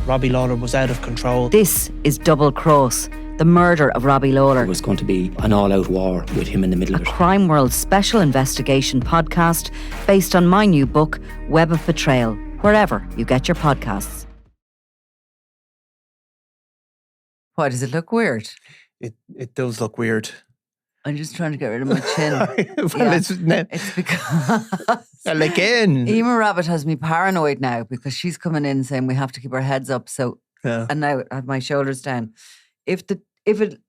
Robbie Lawler was out of control. This is Double Cross, the murder of Robbie Lawler. It was going to be an all-out war with him in the middle of it. Crime World special investigation podcast based on my new book, Web of Betrayal, wherever you get your podcasts. Why does it look weird? It does look weird. I'm just trying to get rid of my chin. It's because again. Ema Rabbit has me paranoid now because she's coming in saying we have to keep our heads up. So and now I have my shoulders down. If it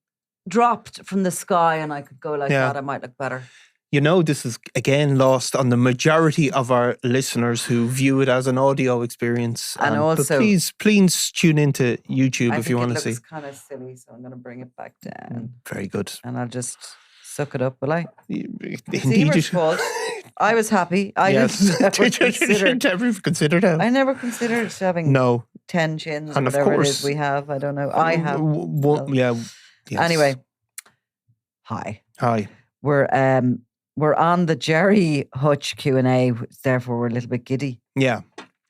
dropped from the sky and I could go like that, I might look better. You know, this is again lost on the majority of our listeners who view it as an audio experience. And also, but please tune into YouTube if you want to see. It looks kind of silly, so I'm going to bring it back down. Very good. And I'll just suck it up, will I? It's Emer's fault. I was happy. I didn't ever consider that. I never considered having 10 chins and or whatever of course, it is we have. I don't know. I have. Yes. Anyway, hi. We're on the Gerry Hutch Q&A, therefore we're a little bit giddy. Yeah.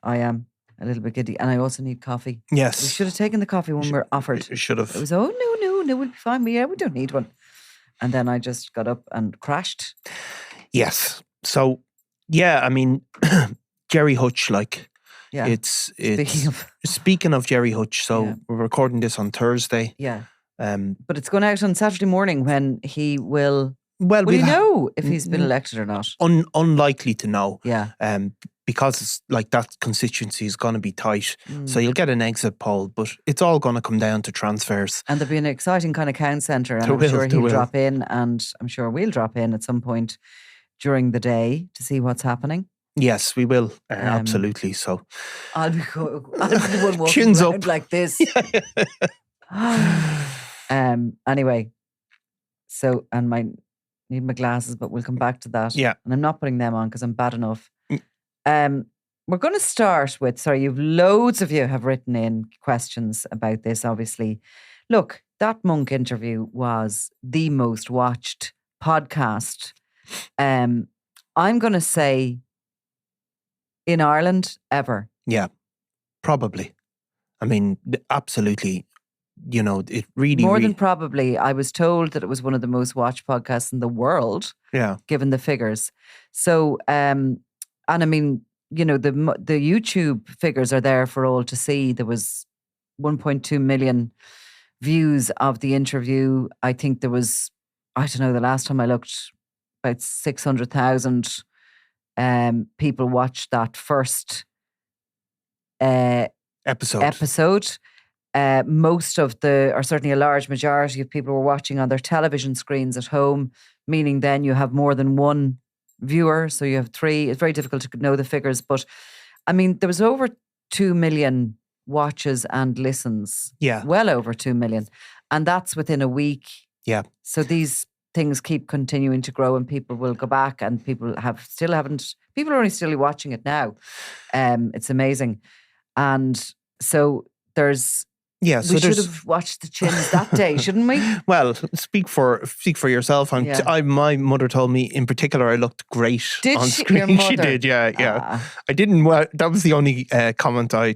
I am a little bit giddy. And I also need coffee. Yes. We should have taken the coffee when we were offered. We should have. It was, no, we'll be fine. We don't need one. And then I just got up and crashed. Yes. So, yeah, I mean, Gerry Hutch, it's speaking of Gerry Hutch, so we're recording this on Thursday. Yeah. But it's going out on Saturday morning when he will... Will we know if he's been elected or not? Unlikely to know. Yeah. Because it's like that constituency is going to be tight. So you'll get an exit poll, but it's all going to come down to transfers. And there'll be an exciting kind of count centre, and I'm sure he'll drop in, and I'm sure we'll drop in at some point during the day to see what's happening. Yes, we will. Absolutely. So I'll be the one walking chins around up like this. Anyway, so need my glasses, but we'll come back to that. Yeah. And I'm not putting them on because I'm bad enough. We're going to start with, you've loads of you have written in questions about this, obviously. Look, that Monk interview was the most watched podcast. I'm going to say in Ireland ever. Yeah, probably. I mean, absolutely. You know, it really... More than probably. I was told that it was one of the most watched podcasts in the world. Yeah. Given the figures. So, and I mean, you know, the YouTube figures are there for all to see. There was 1.2 million views of the interview. I think there was, I don't know, the last time I looked, about 600,000 people watched that first episode. Most of or certainly a large majority of people were watching on their television screens at home, meaning then you have more than one viewer, so you have three. It's very difficult to know the figures, but I mean, there was over 2 million watches and listens. Yeah. Well over 2 million. And that's within a week. Yeah. So these things keep continuing to grow and people will go back and people are only still watching it now. It's amazing. And so there's... Yeah, so we should have watched the chins that day, shouldn't we? Well, speak for yourself. My mother told me, in particular, I looked great on screen. Your mother? She did, yeah. I didn't. That was the only comment I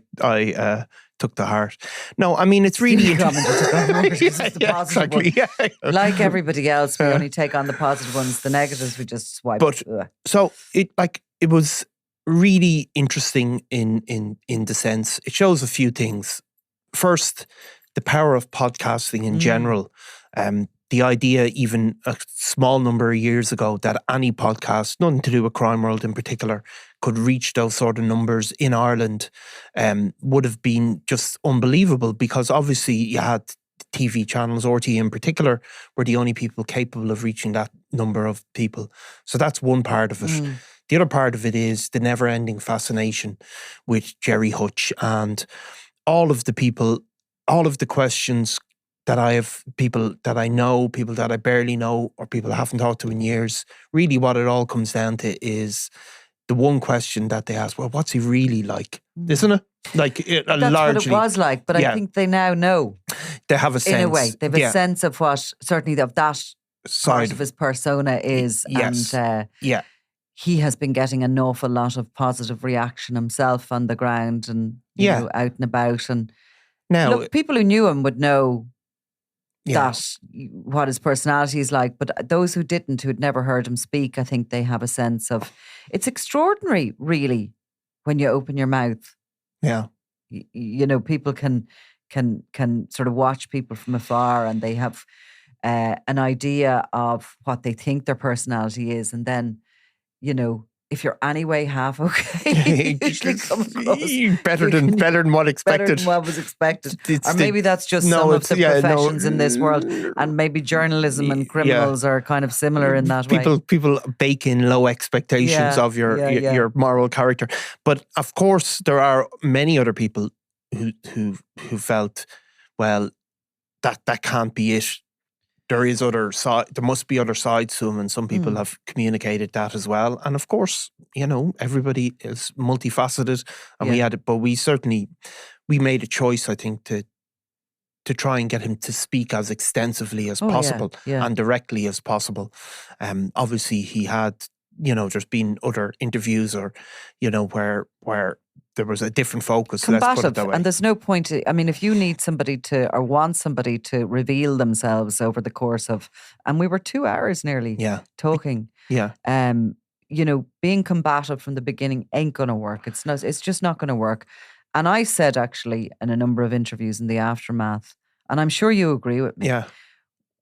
took to heart. No, I mean it's really exactly. Yeah. Like everybody else, we only take on the positive ones. The negatives we just swipe. But so it was really interesting in the sense it shows a few things. First, the power of podcasting in general. The idea, even a small number of years ago, that any podcast, nothing to do with Crime World in particular, could reach those sort of numbers in Ireland would have been just unbelievable, because obviously you had TV channels, RTÉ in particular, were the only people capable of reaching that number of people. So that's one part of it. The other part of it is the never-ending fascination with Gerry Hutch and all of the people, all of the questions that I have, people that I know, people that I barely know, or people I haven't talked to in years. Really what it all comes down to is the one question that they ask, well, what's he really like? Isn't it? That's largely, what it was like, but I think they now know. They have a sense. In a way, they have a sense of what, certainly of that side part of his persona is. Yes. And he has been getting an awful lot of positive reaction himself on the ground and you know, out and about. And Now, look, people who knew him would know yeah. that what his personality is like. But those who didn't, who had never heard him speak, I think they have a sense of it's extraordinary, really, when you open your mouth. Yeah. You know, people can sort of watch people from afar, and they have an idea of what they think their personality is, and then, you know, if you're anyway half okay, you usually come across better than what expected. Better than what was expected. Or maybe that's just some of the professions in this world, and maybe journalism and criminals are kind of similar in that way. People bake in low expectations of your moral character. But of course, there are many other people who felt, well, that can't be it. There is other side. There must be other sides to him, and some people have communicated that as well. And of course, you know, everybody is multifaceted, and we had it, but we made a choice, I think, to try and get him to speak as extensively as possible and directly as possible. Obviously, he had, you know, there's been other interviews, or you know, where there was a different focus. Combative, let's put it that way. And there's no point. I mean, if you need somebody to, or want somebody to reveal themselves over the course of, and we were 2 hours nearly talking. Yeah. You know, being combative from the beginning ain't going to work. It's just not going to work. And I said, actually, in a number of interviews in the aftermath, and I'm sure you agree with me. Yeah.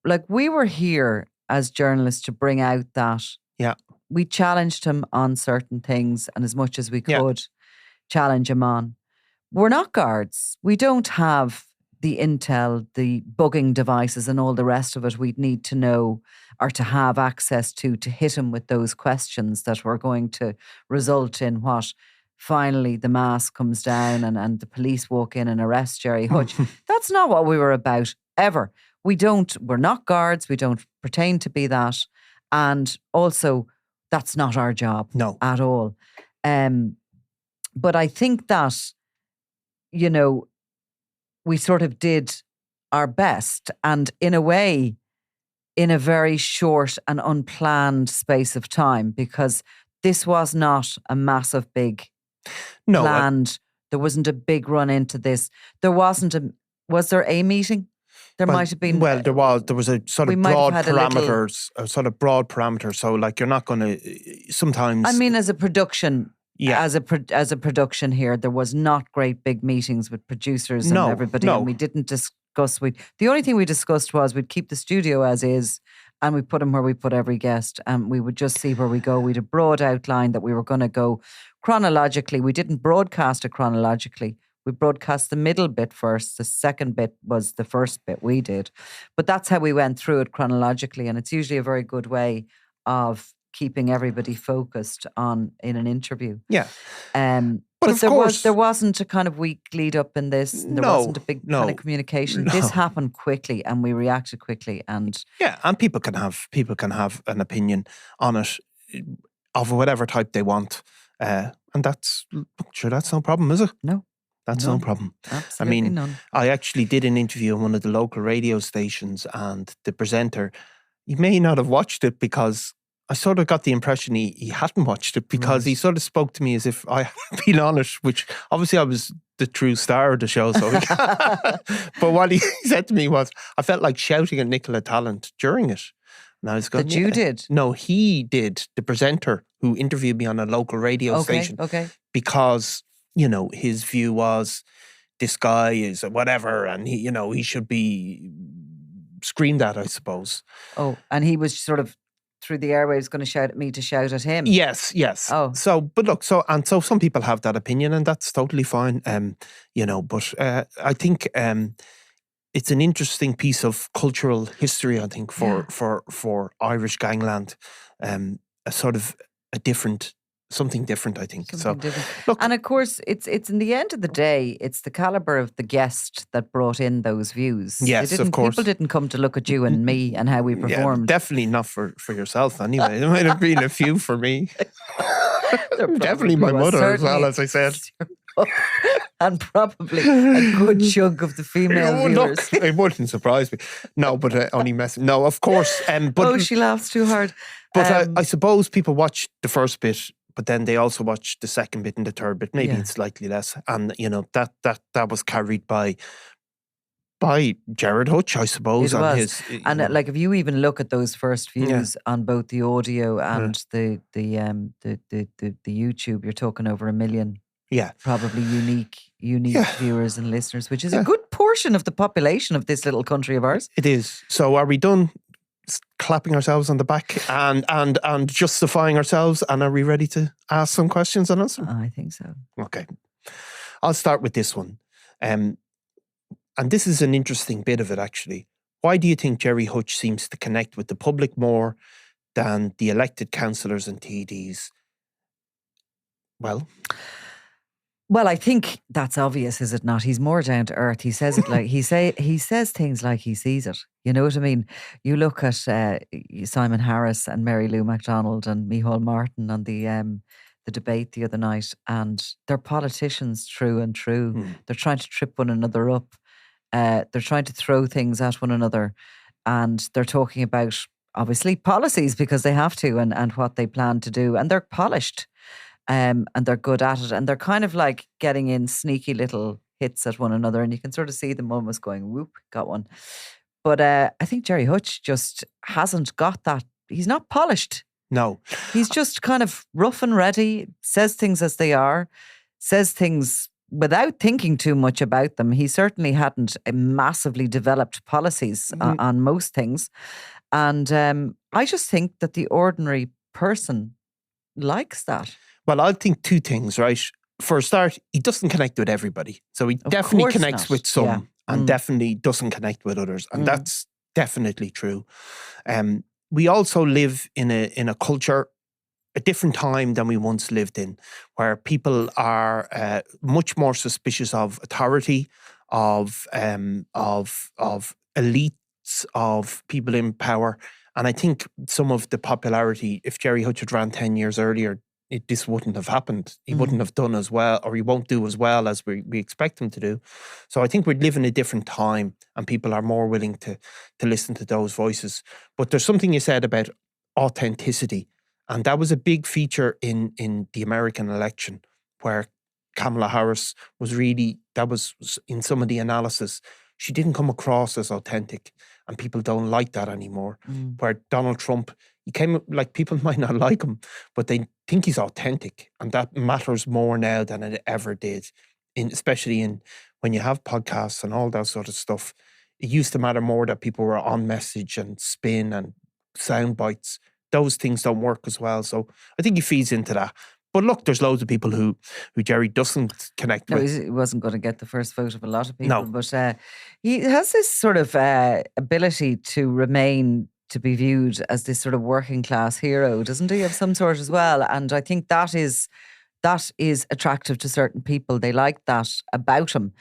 Like, we were here as journalists to bring out that. Yeah. We challenged him on certain things, and as much as we could challenge him on. We're not guards. We don't have the intel, the bugging devices and all the rest of it we'd need to know or to have access to hit him with those questions that were going to result in what finally the mask comes down and the police walk in and arrest Gerry Hutch. That's not what we were about, ever. We're not guards. We don't pretend to be that. And also, that's not our job at all. But I think that, you know, we sort of did our best, and in a way, in a very short and unplanned space of time, because this was not a massive, big planned. There wasn't a big run into this. Was there a meeting? There might have been. Well, there was a sort of broad parameters, a sort of broad parameter. So, like, you're not going to sometimes. I mean, as a production. Yeah. As a production here, there was not great big meetings with producers and everybody, and we didn't discuss. The only thing we discussed was we'd keep the studio as is, and we put him where we put every guest, and we would just see where we go. We'd a broad outline that we were going to go chronologically. We didn't broadcast it chronologically. We broadcast the middle bit first. The second bit was the first bit we did, but that's how we went through it chronologically, and it's usually a very good way of keeping everybody focused in an interview. Yeah. But there wasn't a kind of week lead up in this. And there wasn't a big kind of communication. This happened quickly, and we reacted quickly. And and people can have an opinion on it of whatever type they want, and that's no problem, is it? No. That's no problem. Absolutely none. I actually did an interview on one of the local radio stations, and the presenter, he may not have watched it because I sort of got the impression he hadn't watched it, because he sort of spoke to me as if I had been on it, which obviously I was the true star of the show. So, but what he said to me was, I felt like shouting at Nicola Talent during it. And I was going, that you did? No, he did. The presenter who interviewed me on a local radio station. Okay. Because, you know, his view was, this guy is whatever, and he should be screamed at, I suppose. Oh, and he was sort of through the airwaves going to shout at me to shout at him. Yes. Oh. So, but look, so some people have that opinion, and that's totally fine. But I think it's an interesting piece of cultural history, I think, for Irish Gangland. A sort of something different, I think. Different. Look, and of course, it's in the end of the day, it's the caliber of the guest that brought in those views. Yes, of course. People didn't come to look at you and me and how we performed. Yeah, definitely not for yourself anyway. There might have been a few for me. Definitely my mother as well, as I said. up, and probably a good chunk of the female viewers. Look, it wouldn't surprise me. No, but only messing. No, of course. But She laughs too hard. But I suppose people watch the first bit, but then they also watch the second bit and the third bit. Maybe it's slightly less, and that was carried by Gerard Hutch, I suppose. It on was. his, And like, if you even look at those first views on both the audio and the YouTube, you're talking over 1 million. Yeah, probably unique viewers and listeners, which is a good portion of the population of this little country of ours. It is. So, are we done clapping ourselves on the back and justifying ourselves? And are we ready to ask some questions and answer? I think so. Okay, I'll start with this one. And this is an interesting bit of it, actually. Why do you think Gerry Hutch seems to connect with the public more than the elected councillors and TDs? Well, I think that's obvious, is it not? He's more down to earth. He says it like he says things like he sees it. You know what I mean? You look at Simon Harris and Mary Lou MacDonald and Micheál Martin on the debate the other night, and they're politicians through and through. They're trying to trip one another up. They're trying to throw things at one another, and they're talking about, obviously, policies, because they have to, and what they plan to do, and they're polished, and they're good at it, and they're kind of like getting in sneaky little hits at one another, and you can sort of see them almost going, whoop, got one. But I think Gerry Hutch just hasn't got that. He's not polished. No. He's just kind of rough and ready, says things as they are, says things without thinking too much about them. He certainly hadn't massively developed policies on most things. And I just think that the ordinary person likes that. Well, I think two things, right? For a start, he doesn't connect with everybody. So he definitely connects with some and definitely doesn't connect with others. And that's definitely true. We also live in a culture, a different time than we once lived in, where people are much more suspicious of authority, of elites, of people in power. And I think some of the popularity, if Gerry Hutch had ran 10 years earlier, this wouldn't have happened. He wouldn't have done as well, or he won't do as well as we expect him to do. So I think we live in a different time, and people are more willing to listen to those voices. But there's something you said about authenticity, and that was a big feature in the American election, where Kamala Harris was really, that was in some of the analysis, she didn't come across as authentic, and people don't like that anymore. Where Donald Trump, he came, like, people might not like him, but they think he's authentic, and that matters more now than it ever did. Especially when you have podcasts and all that sort of stuff, it used to matter more that people were on message and spin and sound bites. Those things don't work as well. So I think he feeds into that. But look, there's loads of people who Gerry doesn't connect with. No, he wasn't going to get the first vote of a lot of people. No. But he has this sort of ability to be viewed as this sort of working class hero, doesn't he, of some sort as well? And I think that is attractive to certain people. They like that about him.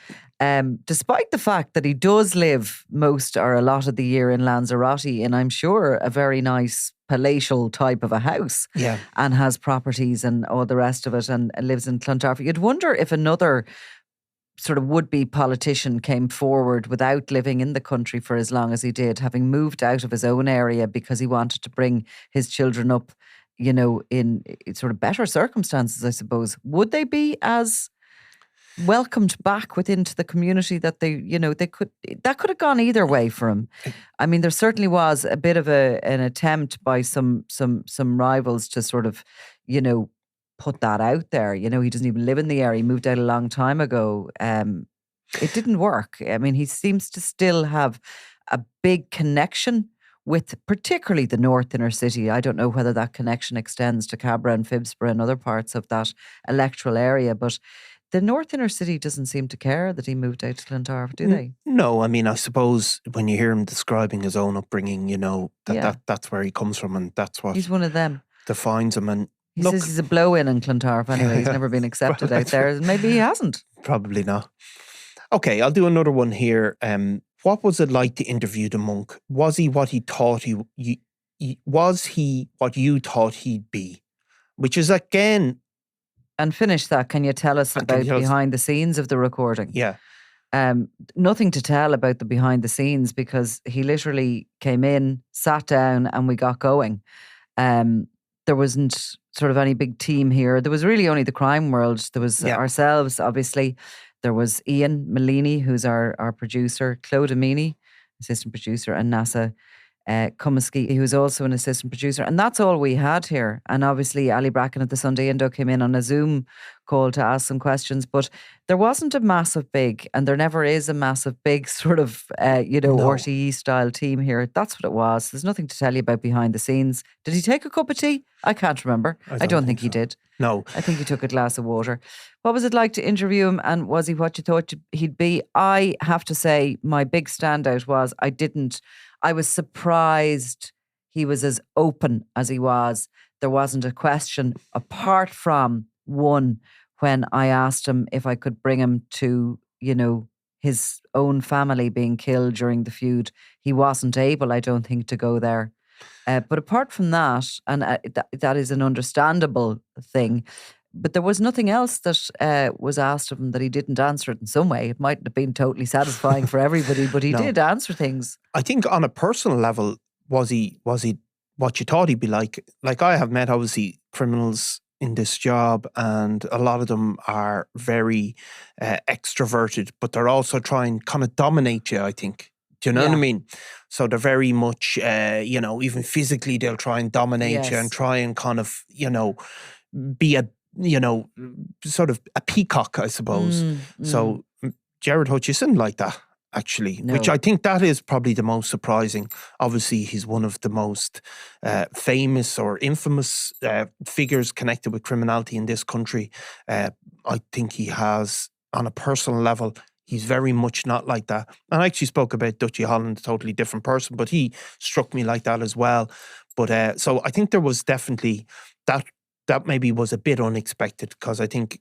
Despite the fact that he does live most or a lot of the year in Lanzarote, and I'm sure a very nice palatial type of a house, and has properties and all the rest of it, and lives in Clontarf. You'd wonder if another sort of would-be politician came forward without living in the country for as long as he did, having moved out of his own area because he wanted to bring his children up, you know, in sort of better circumstances, I suppose. Would they be as welcomed back within the community that that could have gone either way for him? I mean, there certainly was a bit of an attempt by some rivals to sort of, put that out there. He doesn't even live in the area. He moved out a long time ago. It didn't work. I mean, he seems to still have a big connection with particularly the North Inner City. I don't know whether that connection extends to Cabra and Phibsborough and other parts of that electoral area, but the North Inner City doesn't seem to care that he moved out to Clontarf, do they? No, I mean, I suppose when you hear him describing his own upbringing, that's where he comes from, and that's what he's one of them. Defines him. And he says he's a blow-in Clontarf anyway. He's never been accepted out there. Maybe he hasn't. Probably not. Okay, I'll do another one here. What was it like to interview the monk? Was he what he thought was he what you thought he'd be? Which is, again, And finish that. Can you tell us about behind the scenes of the recording? Yeah. Nothing to tell about the behind the scenes because he literally came in, sat down, and we got going. There wasn't sort of any big team here. There was really only the crime world. There was ourselves, obviously. There was Ian Malini, who's our producer, Claude Amini, assistant producer, and NASA Kumisky, who was also an assistant producer. And that's all we had here. And obviously Ali Bracken at the Sunday Indo came in on a Zoom call to ask some questions. But there wasn't a massive big, and there never is a massive big sort of, RTE style team here. That's what it was. There's nothing to tell you about behind the scenes. Did he take a cup of tea? I can't remember. I don't think he did. No. I think he took a glass of water. What was it like to interview him, and was he what you thought he'd be? I have to say my big standout was I was surprised he was as open as he was. There wasn't a question apart from one when I asked him if I could bring him to, his own family being killed during the feud. He wasn't able, I don't think, to go there. But apart from that, and that is an understandable thing, but there was nothing else that was asked of him that he didn't answer it in some way. It mightn't have been totally satisfying for everybody, but he did answer things. I think on a personal level, was he what you thought he'd be like? Like, I have met, obviously, criminals in this job, and a lot of them are very extroverted, but they're also trying kind of dominate you, I think. Do you know what I mean? So they're very much, even physically, they'll try and dominate you and try and kind of, be a, sort of a peacock, I suppose. So Gerard Hutch isn't like that, actually, which I think that is probably the most surprising. Obviously, he's one of the most famous or infamous figures connected with criminality in this country. I think he has, on a personal level, he's very much not like that. And I actually spoke about Dutchy Holland, a totally different person, but he struck me like that as well. But so I think there was definitely that maybe was a bit unexpected, because I think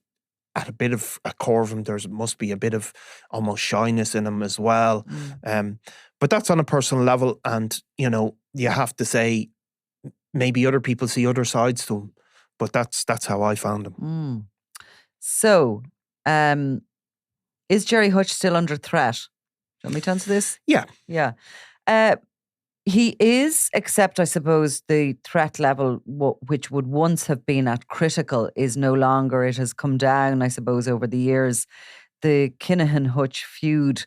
at a bit of a core of him, there must be a bit of almost shyness in him as well. But that's on a personal level, and you have to say maybe other people see other sides to him, but that's how I found him. So, is Gerry Hutch still under threat? Do you want me to answer this? Yeah. He is, except I suppose the threat level, which would once have been at critical, is no longer. It has come down, I suppose, over the years. The Kinahan-Hutch feud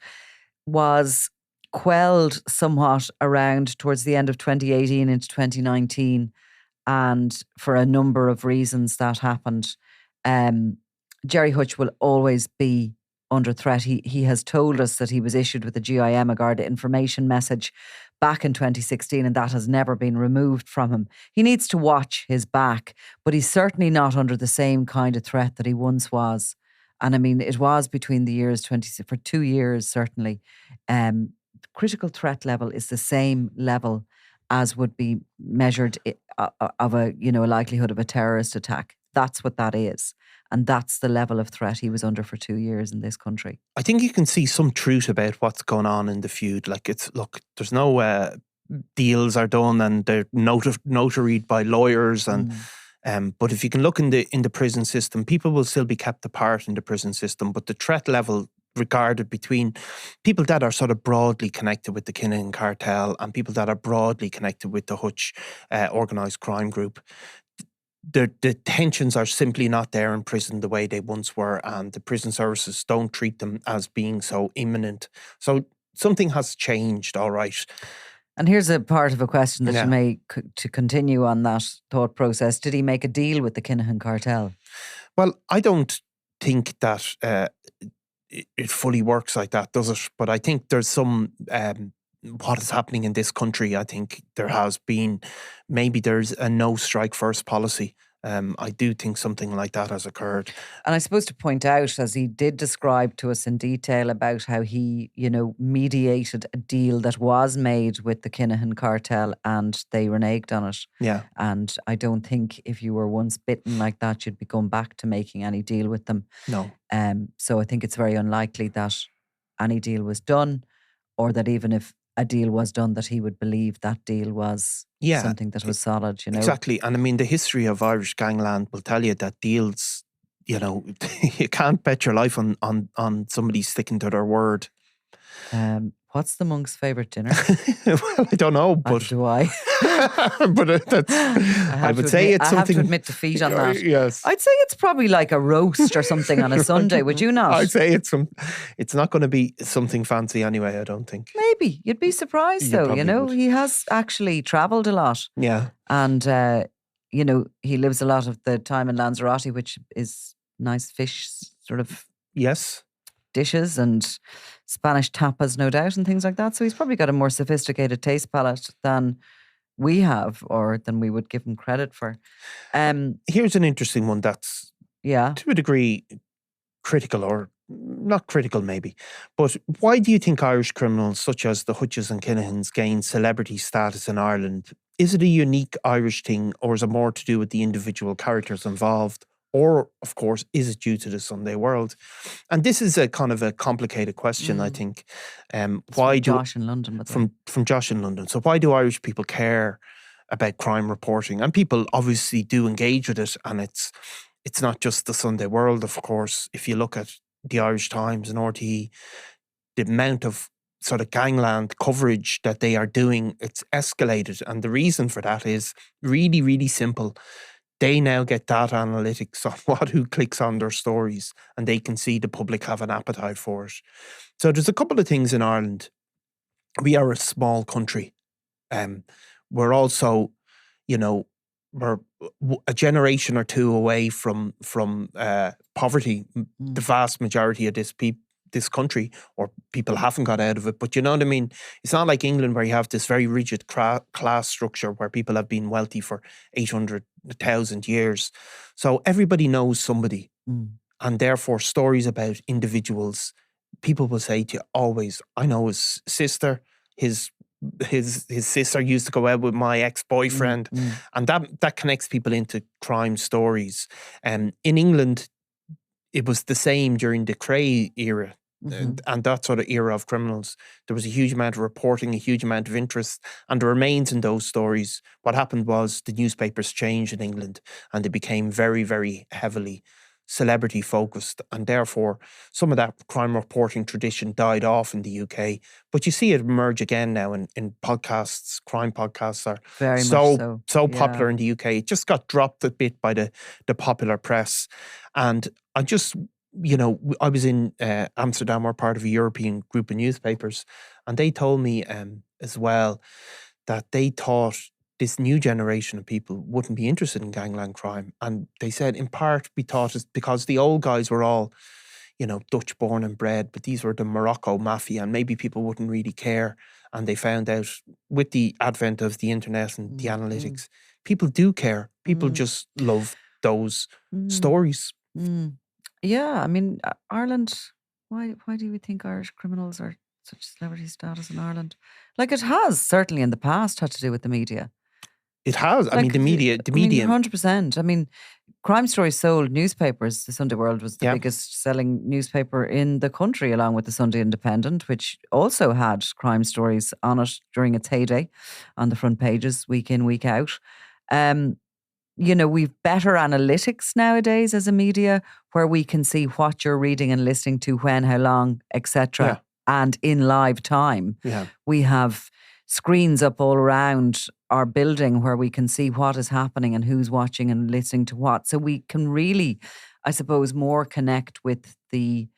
was quelled somewhat around towards the end of 2018 into 2019. And for a number of reasons that happened. Gerry Hutch will always be under threat. He has told us that he was issued with a GIM, a Garda information message, back in 2016, and that has never been removed from him. He needs to watch his back, but he's certainly not under the same kind of threat that he once was. And I mean, it was between the years for 2 years, certainly. Critical threat level is the same level as would be measured of a likelihood of a terrorist attack. That's what that is. And that's the level of threat he was under for 2 years in this country. I think you can see some truth about what's going on in the feud. Like, there's no deals are done, and they're notaried by lawyers, and but if you can look in the prison system, people will still be kept apart in the prison system, but the threat level regarded between people that are sort of broadly connected with the Kinahan cartel and people that are broadly connected with the Hutch organised crime group, the tensions are simply not there in prison the way they once were, and the prison services don't treat them as being so imminent. So something has changed, all right. And here's a part of a question that you may, to continue on that thought process. Did he make a deal with the Kinahan cartel? Well, I don't think that it fully works like that, does it? But I think there's some... what is happening in this country, I think maybe there's a no strike first policy. I do think something like that has occurred. And I suppose to point out, as he did describe to us in detail about how he, mediated a deal that was made with the Kinahan cartel and they reneged on it. Yeah. And I don't think if you were once bitten like that, you'd be going back to making any deal with them. No. So I think it's very unlikely that any deal was done, or that even if a deal was done, that he would believe that deal was something that was solid, Exactly. And I mean, the history of Irish gangland will tell you that deals, you know, you can't bet your life on somebody sticking to their word. What's the monk's favourite dinner? Well, I don't know, but Do I? but that's. I would say it's I something. have to admit defeat on that. Yes, I'd say it's probably like a roast or something on a Sunday. Would you not? I'd say it's not going to be something fancy anyway. I don't think. Maybe you'd be surprised You though. probably You know, would. he has actually travelled a lot, Yeah. and you know, he lives a lot of the time in Lanzarote, which is nice fish sort of Yes. dishes and Spanish tapas, no doubt, and things like that. So he's probably got a more sophisticated taste palette than we have, or than we would give him credit for. Here's an interesting one that's Yeah. to a degree critical, or not critical maybe, but why do you think Irish criminals such as the Hutches and Kinahans gain celebrity status in Ireland? Is it a unique Irish thing, or is it more to do with the individual characters involved? Or, of course, is it due to the Sunday world? And this is a kind of a complicated question, I think. Why do Josh in London, by the way. from Josh in London? So why do Irish people care about crime reporting? And people obviously do engage with it, and it's not just the Sunday world, of course. If you look at the Irish Times and RTE, the amount of sort of gangland coverage that they are doing, it's escalated. And the reason for that is really, really simple. They now get data analytics on who clicks on their stories, and they can see the public have an appetite for it. So there's a couple of things in Ireland. We are a small country. We're also, you know, we're a generation or two away from poverty. The vast majority of this country, or people haven't got out of it. But you know what I mean? It's not like England, where you have this very rigid class structure where people have been wealthy for 800,000 years. So everybody knows somebody. And therefore stories about individuals, people will say to you always, I know his sister, his sister used to go out with my ex-boyfriend. And that connects people into crime stories. In England, it was the same during the Cray era. And that sort of era of criminals. There was a huge amount of reporting, a huge amount of interest, and there remains in those stories. What happened was the newspapers changed in England, and they became very, very heavily celebrity focused, and therefore some of that crime reporting tradition died off in the UK. But you see it emerge again now in podcasts. Crime podcasts are Very much so popular in the UK. It just got dropped a bit by the popular press. And I just, you know, I was in Amsterdam. We're part of a European group of newspapers, and they told me as well that they thought this new generation of people wouldn't be interested in gangland crime. And they said, in part, we thought it's because the old guys were all, you know, Dutch born and bred, but these were the Morocco mafia, and maybe people wouldn't really care. And they found out with the advent of the internet and the analytics, people do care. People just love those stories. Yeah, I mean, Ireland, why do you think Irish criminals are such celebrity status in Ireland? Like, it has certainly in the past had to do with the media. It has. I mean, the media. 100%. I mean, Crime Story sold newspapers. The Sunday World was the biggest selling newspaper in the country, along with the Sunday Independent, which also had crime stories on it during its heyday on the front pages, week in, week out. You know, we've better analytics nowadays as a media, where we can see what you're reading and listening to, when, how long, etc. And in live time. We have screens up all around our building where we can see what is happening and who's watching and listening to what. So we can really, I suppose, more connect with the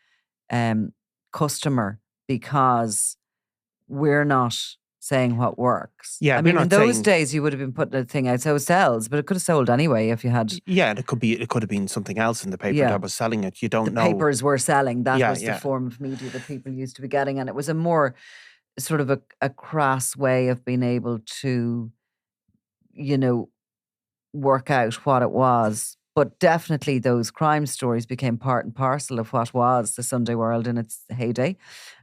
customer, because we're not saying what works. Yeah, I mean, in those days you would have been putting a thing out so it sells, but it could have sold anyway if you had. Yeah, it could have been something else in the paper that was selling it. You don't know. The papers were selling. That was the form of media that people used to be getting, and it was a more sort of a crass way of being able to, you know, work out what it was. But definitely those crime stories became part and parcel of what was the Sunday World in its heyday.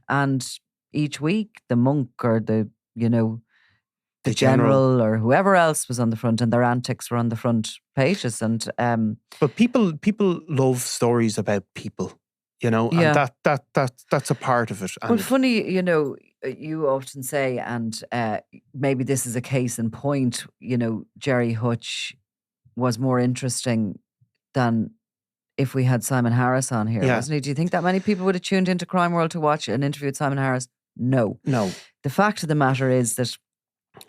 And each week the Monk or the General or whoever else was on the front, and their antics were on the front pages. And but people love stories about people, you know, and that's a part of it. And well, funny, you know, you often say, and maybe this is a case in point, you know, Gerry Hutch was more interesting than if we had Simon Harris on here, wasn't he? Do you think that many people would have tuned into Crime World to watch an interview with Simon Harris? No. The fact of the matter is that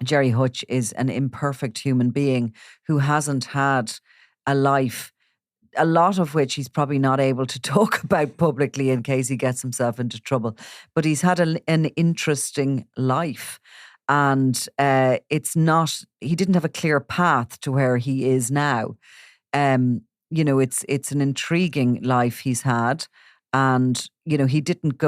Gerry Hutch is an imperfect human being who hasn't had a life, a lot of which he's probably not able to talk about publicly in case he gets himself into trouble. But he's had an interesting life. And he didn't have a clear path to where he is now. It's an intriguing life he's had. And, he didn't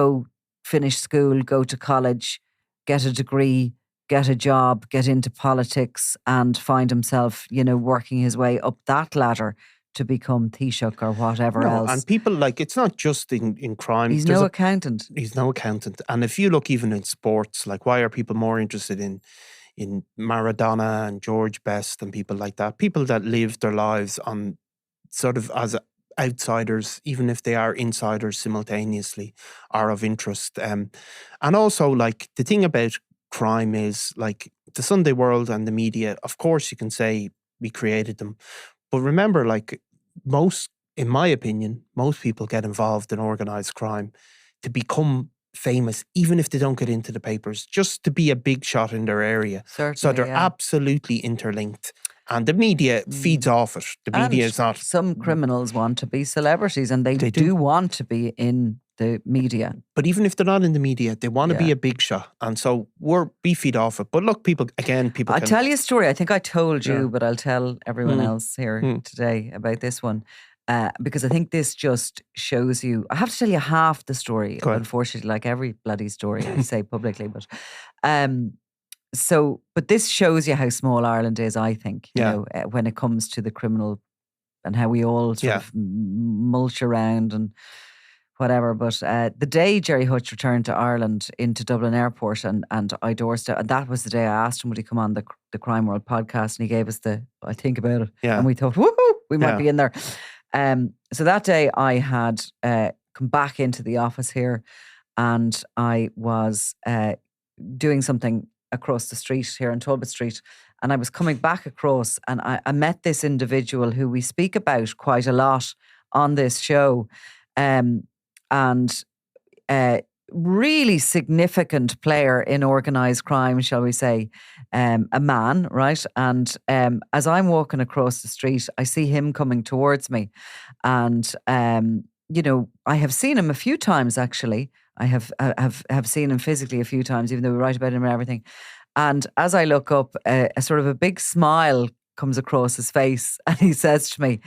finish school, go to college, get a degree, get a job, get into politics and find himself, working his way up that ladder to become Taoiseach or whatever else. And people it's not just in crime. He's no accountant. He's no accountant. And if you look even in sports, why are people more interested in Maradona and George Best and people like that? People that live their lives on sort of as outsiders, even if they are insiders simultaneously, are of interest. And also, the thing about crime is, the Sunday World and the media, of course you can say we created them. But remember, in my opinion, most people get involved in organised crime to become famous, even if they don't get into the papers, just to be a big shot in their area. Certainly, so they're absolutely interlinked. And the media feeds off it. The media is not... Some criminals want to be celebrities and they do want to be in the media. But even if they're not in the media, they want to be a big shot. And so we feed off it. But look, people I'll tell you a story. I think I told you, but I'll tell everyone else here today about this one. Because I think this just shows you... I have to tell you half the story, unfortunately, like every bloody story I say publicly. But but this shows you how small Ireland is, I think, when it comes to the criminal and how we all sort of mulch around and whatever. But the day Gerry Hutch returned to Ireland into Dublin Airport and I doorstep, and that was the day I asked him would he come on the Crime World podcast, and he gave us I think about it. Yeah. And we thought, woohoo, we might be in there. So that day I had come back into the office here and I was doing something across the street here on Talbot Street, and I was coming back across and I met this individual who we speak about quite a lot on this show, and really significant player in organised crime, shall we say, a man, right? And as I'm walking across the street, I see him coming towards me, and I have seen him a few times actually. I have seen him physically a few times, even though we write about him and everything. And as I look up, a sort of a big smile comes across his face, and he says to me,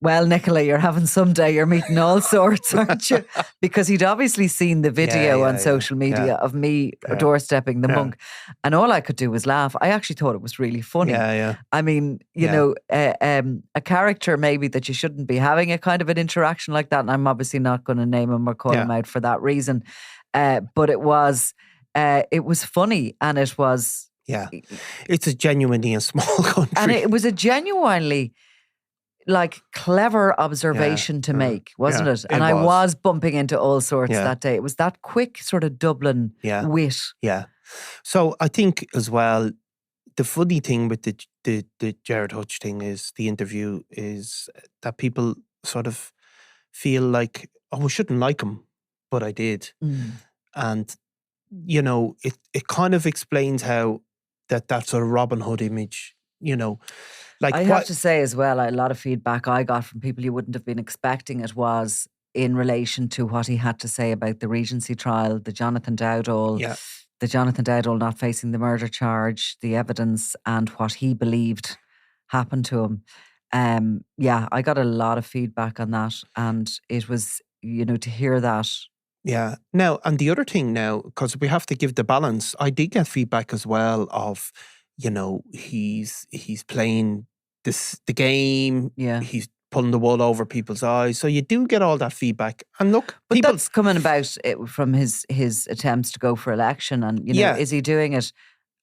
"Well, Nicola, you're having some day. You're meeting all sorts, aren't you?" Because he'd obviously seen the video on social media of me doorstepping the monk. And all I could do was laugh. I actually thought it was really funny. I mean, a character maybe that you shouldn't be having a kind of an interaction like that. And I'm obviously not going to name him or call him out for that reason. But it was funny, and it was... Yeah, it's a genuinely a small country. And it was a genuinely... clever observation to make, wasn't it? And I was bumping into all sorts that day. It was that quick sort of Dublin wit. Yeah. So I think as well, the funny thing with the Gerard Hutch thing is the interview is that people sort of feel like, oh, I shouldn't like him, but I did. And, it kind of explains how that sort of Robin Hood image, I have to say as well, a lot of feedback I got from people you wouldn't have been expecting it was in relation to what he had to say about the Regency trial, the Jonathan Dowdall not facing the murder charge, the evidence and what he believed happened to him. I got a lot of feedback on that, and it was, to hear that. Yeah. Now, and the other thing now, because we have to give the balance, I did get feedback as well of, he's playing the game. Yeah. He's pulling the wool over people's eyes. So you do get all that feedback. And look, but that's coming about from his attempts to go for election. And, is he doing it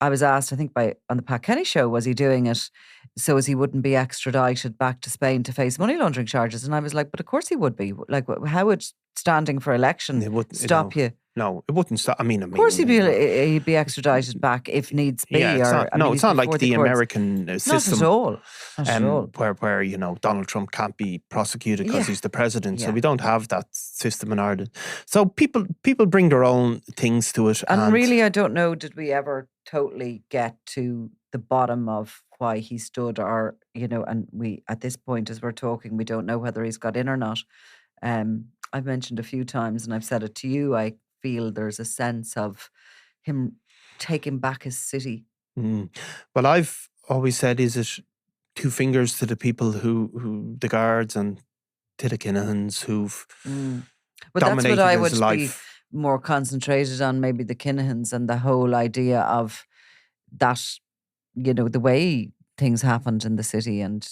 I was asked, I think on the Pat Kenny show, was he doing it so as he wouldn't be extradited back to Spain to face money laundering charges? And I was like, but of course he would be. Like, how would standing for election stop you? No, it wouldn't stop. Of course he'd be extradited back if needs be. Yeah, it's not like the American system. Not at all. Not at all. Where Donald Trump can't be prosecuted because he's the president. So we don't have that system in Ireland. So people bring their own things to it. And really, I don't know, did we ever totally get to the bottom of why he stood, or, and we, at this point as we're talking, we don't know whether he's got in or not. I've mentioned a few times, and I've said it to you, I feel there's a sense of him taking back his city. Well, I've always said, is it two fingers to the people who the guards and to the Kinahans who've but that's dominated what I his would life. Be more concentrated on, maybe the Kinahans and the whole idea of that, the way things happened in the city, and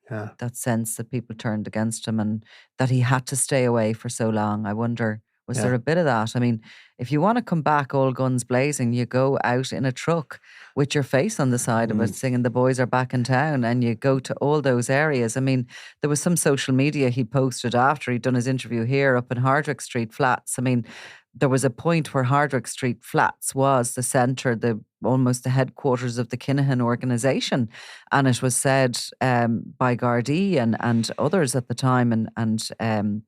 that sense that people turned against him and that he had to stay away for so long. I wonder, was there a bit of that? I mean, if you want to come back all guns blazing, you go out in a truck with your face on the side of it singing "The Boys Are Back in Town," and you go to all those areas. I mean, there was some social media he posted after he'd done his interview here up in Hardwicke Street Flats. I mean, there was a point where Hardwicke Street Flats was the centre, almost the headquarters of the Kinahan organisation. And it was said by Gardaí and others at the time, and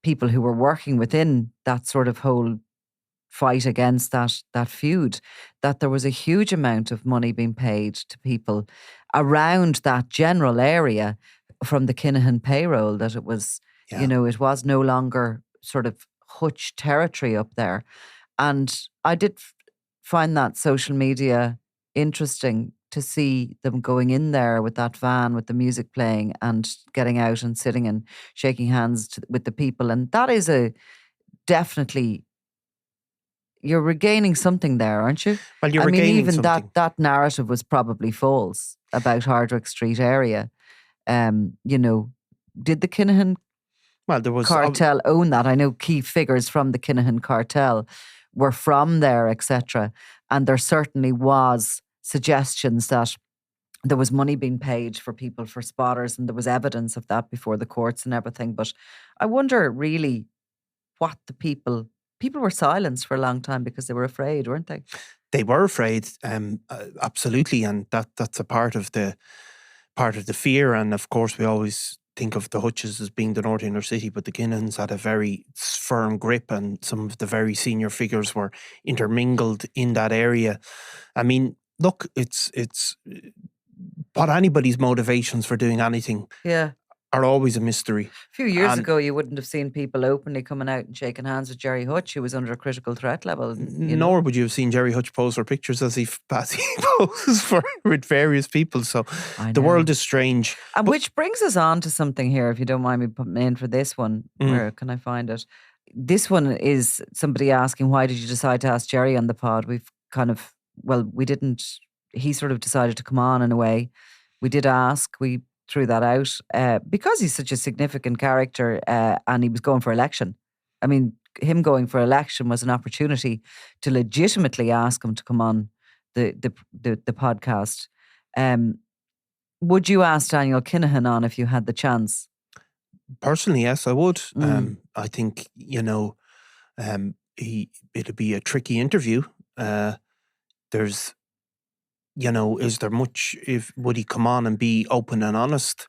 people who were working within that sort of whole fight against that feud, that there was a huge amount of money being paid to people around that general area from the Kinahan payroll, that it was, it was no longer sort of Hutch territory up there. And I did find that social media interesting, to see them going in there with that van with the music playing and getting out and sitting and shaking hands with the people. And that is definitely, you're regaining something there, aren't you? Well, you're regaining even something. that narrative was probably false about Hardwicke Street area. Did the Kinahan cartel own that? I know key figures from the Kinahan cartel were from there, etc. And there certainly was suggestions that there was money being paid for people, for spotters, and there was evidence of that before the courts and everything. But I wonder really what the people were silenced for a long time because they were afraid, weren't they? They were afraid, absolutely, and that's a part of the fear. And of course, we always think of the Hutches as being the North Inner City, but the Kinahans had a very firm grip, and some of the very senior figures were intermingled in that area. I mean, look, it's what anybody's motivations for doing anything are always a mystery. A few years ago, you wouldn't have seen people openly coming out and shaking hands with Gerry Hutch, who was under a critical threat level. Nor would you have seen Gerry Hutch pose for pictures as he poses for with various people. So the world is strange. And which brings us on to something here, if you don't mind me putting in for this one. Where can I find it? This one is somebody asking, why did you decide to ask Gerry on the pod? We've kind of, we didn't, he sort of decided to come on in a way. We did ask, we threw that out because he's such a significant character and he was going for election. I mean, him going for election was an opportunity to legitimately ask him to come on the podcast. Would you ask Daniel Kinahan on if you had the chance? Personally, yes, I would. I think, it'd be a tricky interview. There's, is there much, would he come on and be open and honest?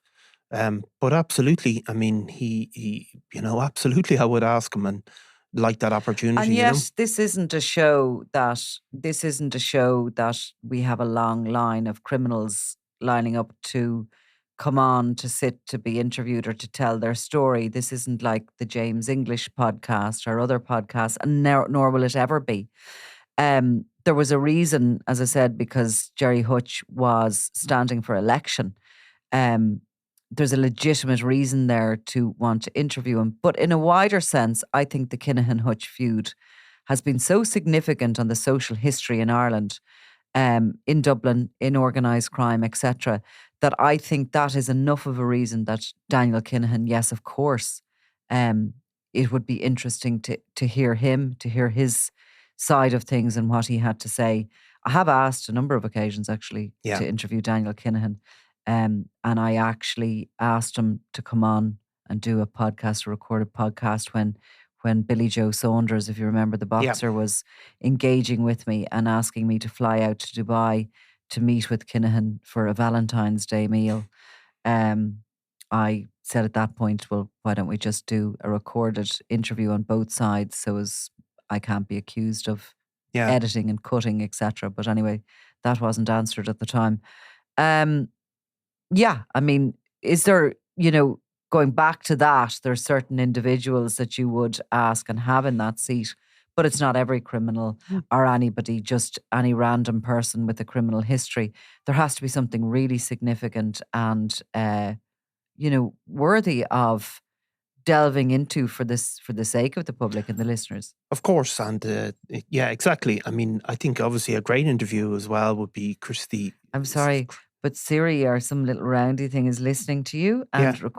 But absolutely, I mean, he absolutely I would ask him and like that opportunity. And yet, this isn't a show that we have a long line of criminals lining up to come on to sit to be interviewed or to tell their story. This isn't like the James English podcast or other podcasts, and nor will it ever be. There was a reason, as I said, because Gerry Hutch was standing for election. There's a legitimate reason there to want to interview him. But in a wider sense, I think the Kinahan-Hutch feud has been so significant on the social history in Ireland, in Dublin, in organised crime, etc., that I think that is enough of a reason that Daniel Kinahan, yes, of course, it would be interesting to hear him, to hear his side of things and what he had to say. I have asked a number of occasions actually Yeah. to interview Daniel Kinahan, and I actually asked him to come on and do a podcast, a recorded podcast when Billy Joe Saunders, if you remember, the boxer, was engaging with me and asking me to fly out to Dubai to meet with Kinahan for a Valentine's Day meal. I said at that point, well, why don't we just do a recorded interview on both sides so as I can't be accused of editing and cutting, etc. But anyway, that wasn't answered at the time. Yeah, I mean, is there, going back to that, there are certain individuals that you would ask and have in that seat, but it's not every criminal or anybody, just any random person with a criminal history. There has to be something really significant and, worthy of delving into for the sake of the public and the listeners. Of course, and yeah, exactly. I mean, I think obviously a great interview as well would be Christy. I'm sorry, but Siri or some little roundy thing is listening to you and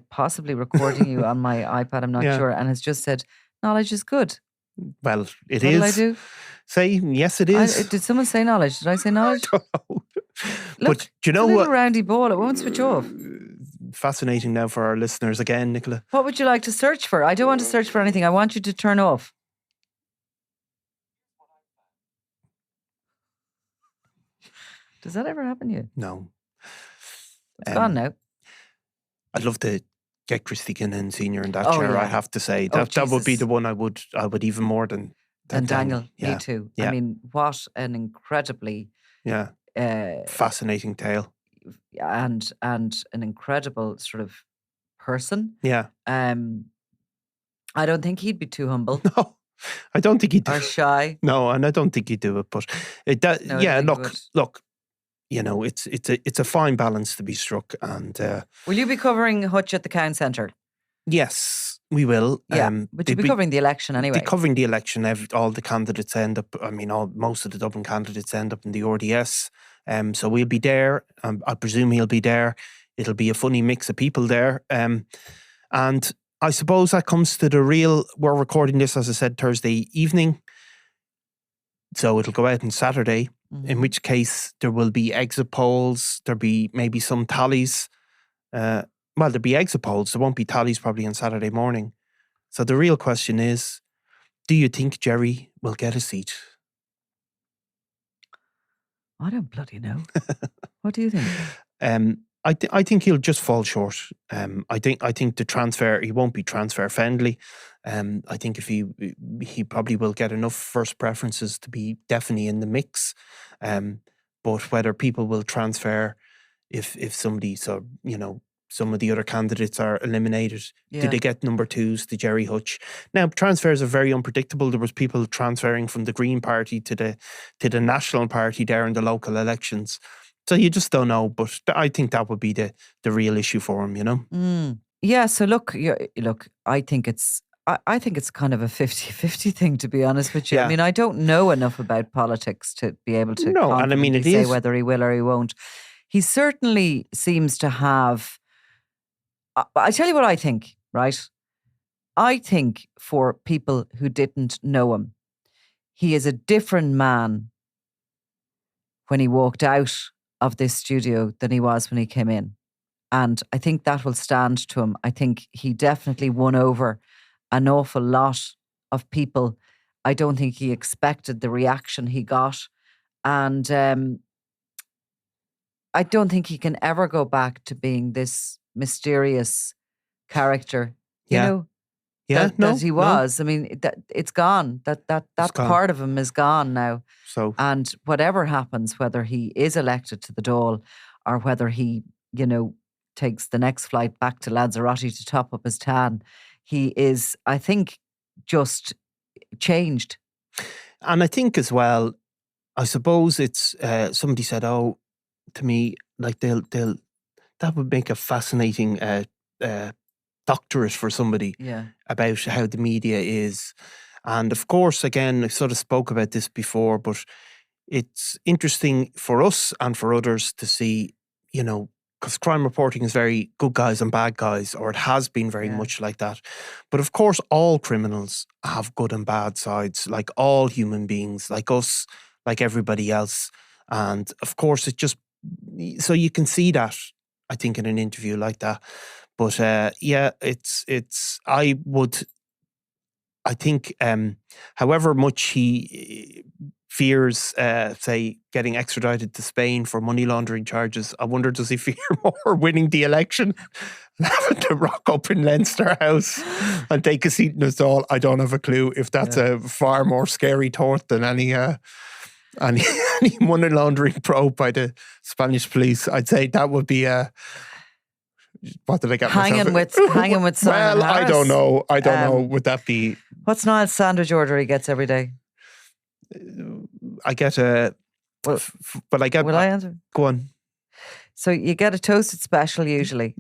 possibly recording you on my iPad, I'm not sure, and has just said, knowledge is good. Well, it what is. What did I do? Say, yes, it is. Did someone say knowledge? Did I say knowledge? I don't know. Look, but do you know it's a what? little roundy ball, it won't switch off. Fascinating now for our listeners again, Nicola. What would you like to search for? I don't want to search for anything. I want you to turn off. Does that ever happen to you? No. It's gone now. I'd love to get Christy Kinahan Senior in that chair. Yeah. I have to say that would be the one I would even more than Daniel. Yeah. Me too. Yeah. I mean, what an incredibly fascinating tale, and an incredible sort of person. Yeah. I don't think he'd be too humble. No, I don't think he'd do or shy. No, and I don't think he'd do it. But look. It's a fine balance to be struck, and will you be covering Hutch at the Cown Centre? Yes, we will. Yeah, but you'll be covering the election anyway. Covering the election, all the candidates end up. I mean, most of the Dublin candidates end up in the RDS. So we'll be there. I presume he'll be there. It'll be a funny mix of people there. And I suppose that comes to the real. We're recording this, as I said, Thursday evening. So it'll go out on Saturday. In which case there will be exit polls. There'll be maybe some tallies. There'll be exit polls. There won't be tallies probably on Saturday morning. So the real question is, do you think Gerry will get a seat? I don't bloody know. What do you think? I think he'll just fall short. I think the transfer, he won't be transfer friendly. I think if he probably will get enough first preferences to be definitely in the mix. But whether people will transfer if somebody, some of the other candidates are eliminated, do they get number twos to Gerry Hutch? Now, transfers are very unpredictable. There was people transferring from the Green Party to the National Party there in the local elections. So you just don't know, but I think that would be the real issue for him, Yeah, so look, I think it's kind of a 50-50 thing, to be honest with you. Yeah. I mean, I don't know enough about politics to be able to confidently say whether he will or he won't. He certainly seems to have... I tell you what I think, right? I think for people who didn't know him, he is a different man when he walked out of this studio than he was when he came in. And I think that will stand to him. I think he definitely won over an awful lot of people. I don't think he expected the reaction he got. And I don't think he can ever go back to being this mysterious character, that he was. No. I mean, it's gone. That part of him is gone now. So, and whatever happens, whether he is elected to the Dáil or whether he, takes the next flight back to Lanzarote to top up his tan, he is, I think, just changed. And I think as well, I suppose it's somebody said, to me, like that would make a fascinating doctorate for somebody about how the media is. And of course, again, I sort of spoke about this before, but it's interesting for us and for others to see, because crime reporting is very good guys and bad guys, or it has been very much like that. But of course, all criminals have good and bad sides, like all human beings, like us, like everybody else. And of course, so you can see that, I think, in an interview like that. But I think, however much he fears, say, getting extradited to Spain for money laundering charges, I wonder, does he fear more winning the election and having to rock up in Leinster House and take a seat in his stall? I don't have a clue if that's a far more scary thought than any money laundering probe by the Spanish police. I'd say that would be what did I get hanging myself? with Simon Well, I Harris. don't know. Would that be? What's Niall's sandwich order he gets every day? I get a. But I get. Will I answer? Go on. So you get a toasted special usually,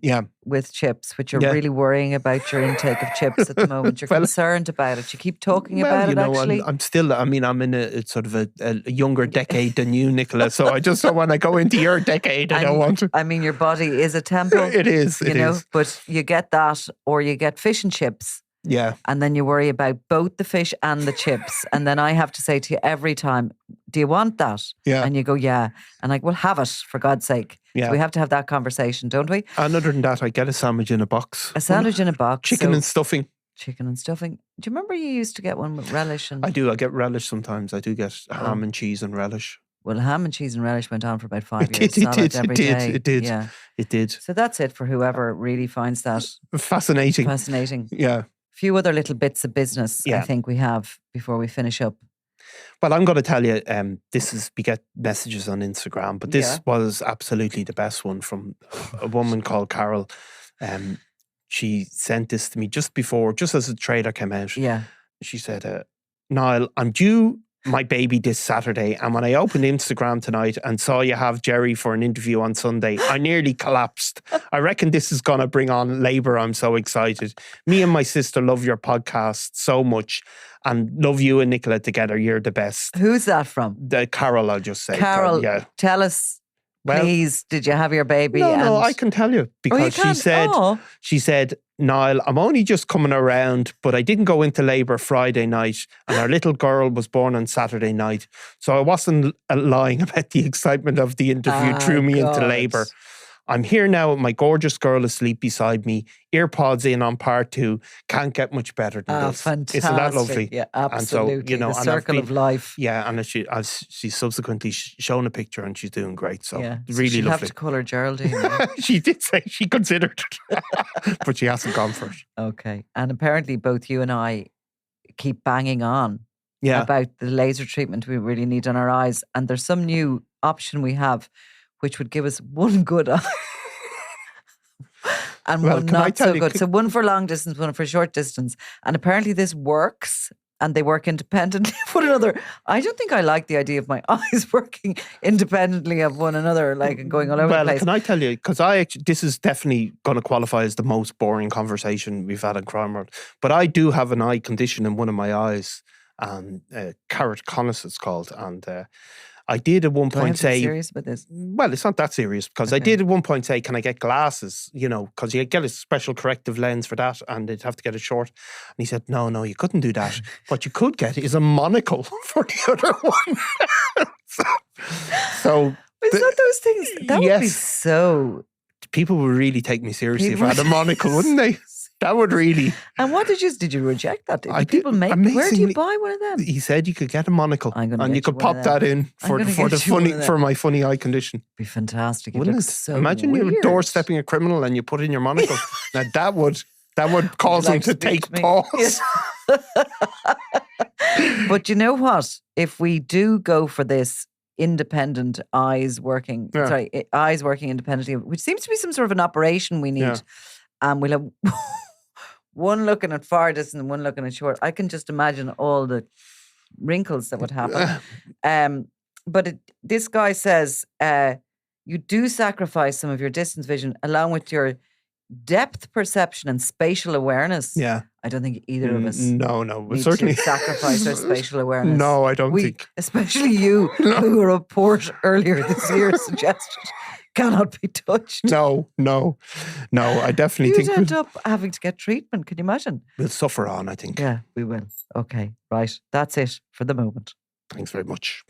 with chips, which you're really worrying about your intake of chips at the moment. You're concerned about it. You keep talking about it. Actually, I'm still. I mean, I'm in a sort of a younger decade than you, Nicola. So I just don't want to go into your decade. I don't want to. I mean, your body is a temple. It is. You know, but you get that, or you get fish and chips. Yeah. And then you worry about both the fish and the chips. And then I have to say to you every time, do you want that? Yeah. And you go, yeah. And I go, well, have it, for God's sake. Yeah. So we have to have that conversation, don't we? And other than that, I get a sandwich in a box. A sandwich in a box. Chicken and stuffing. Chicken and stuffing. Do you remember you used to get one with relish? I do. I get relish sometimes. I do get ham and cheese and relish. Well, ham and cheese and relish went on for about 5 years. It did. Yeah. It did. So that's it for whoever really finds that fascinating. Yeah. Few other little bits of business I think we have before we finish up. Well, I'm going to tell you, we get messages on Instagram, but this was absolutely the best one from a woman called Carol. She sent this to me just as the trailer came out. Yeah. She said, Niall, I'm due my baby this Saturday, and when I opened Instagram tonight and saw you have Gerry for an interview on Sunday, I nearly collapsed. I reckon this is going to bring on labour. I'm so excited. Me and my sister love your podcast so much and love you and Nicola together. You're the best. Who's that from? Carol, I'll just say. Carol, tell us, please, did you have your baby? No, I can tell you because she said, Niall, I'm only just coming around, but I didn't go into labour Friday night and our little girl was born on Saturday night. So I wasn't lying about the excitement of the interview threw me into labour. I'm here now with my gorgeous girl asleep beside me, earpods in on part 2. Can't get much better than this. Fantastic. Isn't that lovely? Yeah, absolutely. And so, the circle of life. Yeah, and she's subsequently shown a picture and she's doing great. So really she'll lovely. have to call her Geraldine. Right? She did say she considered it, but she hasn't gone for it. Okay. And apparently both you and I keep banging on about the laser treatment we really need on our eyes. And there's some new option we have which would give us one good eye and one not so good. So one for long distance, one for short distance. And apparently this works and they work independently of one another. I don't think I like the idea of my eyes working independently of one another, like going all over the place. Well, can I tell you, because this is definitely going to qualify as the most boring conversation we've had on Crime World, but I do have an eye condition in one of my eyes, and keratoconus it's called, and I did at one point say... serious about this? Well, it's not that serious because I did at one point say, can I get glasses? You know, because you get a special corrective lens for that and they'd have to get it short. And he said, no, you couldn't do that. What you could get is a monocle for the other one. so it's not those things. That would be so... People would really take me seriously if I had a monocle, wouldn't they? That would really. And what did you reject that? Did people make? Where do you buy one of them? He said you could get a monocle and you could pop that in for my funny eye condition. Be fantastic. Wouldn't it? So imagine weird. you doorstepping a criminal and you put in your monocle. Now that would cause him to take pause. But you know what? If we do go for this independent eyes working independently, which seems to be some sort of an operation we need, and we'll have one looking at far distance and one looking at short. I can just imagine all the wrinkles that would happen. But this guy says you do sacrifice some of your distance vision along with your depth perception and spatial awareness. Yeah. I don't think either of us need certainly to sacrifice our spatial awareness. No, I don't think. Especially you, who a report earlier this year suggested cannot be touched. No. I definitely think you'd end up having to get treatment. Can you imagine? We'll suffer on, I think. Yeah, we will. Okay, right. That's it for the moment. Thanks very much.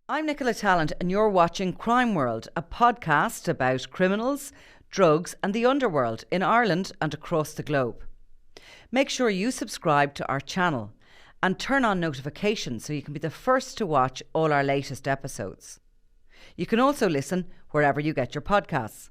I'm Nicola Tallant, and you're watching Crime World, a podcast about criminals, drugs, and the underworld in Ireland and across the globe. Make sure you subscribe to our channel and turn on notifications so you can be the first to watch all our latest episodes. You can also listen wherever you get your podcasts.